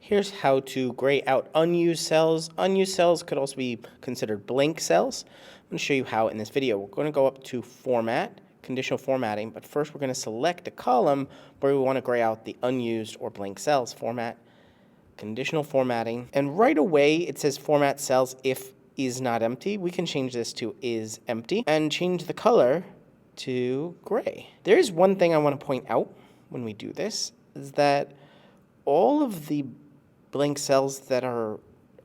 Here's how to gray out unused cells. Unused cells could also be considered blank cells. I'm going to show you how in this video. We're going to go up to Format, Conditional Formatting, but first we're going to select a column where we want to gray out the unused or blank cells. Format, Conditional Formatting, and right away it says Format Cells if is not empty. We can change this to is empty and change the color to gray. There is one thing I want to point out when we do this, is that all of the blank cells that are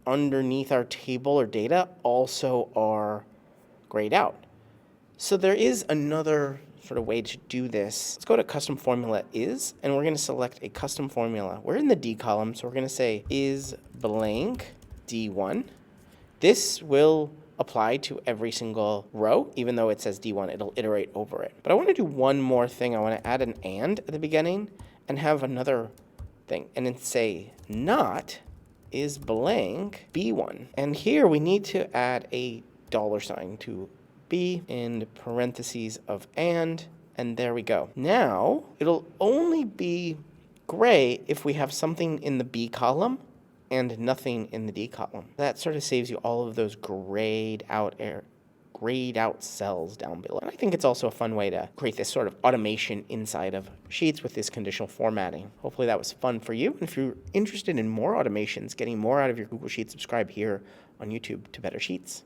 underneath our table or data also are grayed out. So there is another sort of way to do this. Let's go to Custom Formula Is, and we're going to select a custom formula. We're in the D column, so we're going to say is blank D1. This will apply to every single row, even though it says D1, it'll iterate over it. But I want to do one more thing. I want to add an and at the beginning and have another thing, and then say not is blank B1. And here we need to add a $sign to B in parentheses of and there we go. Now it'll only be gray if we have something in the B column and nothing in the D column. That sort of saves you all of those grayed out cells down below. And I think it's also a fun way to create this sort of automation inside of Sheets with this conditional formatting. Hopefully that was fun for you. And if you're interested in more automations, getting more out of your Google Sheets, subscribe here on YouTube to Better Sheets.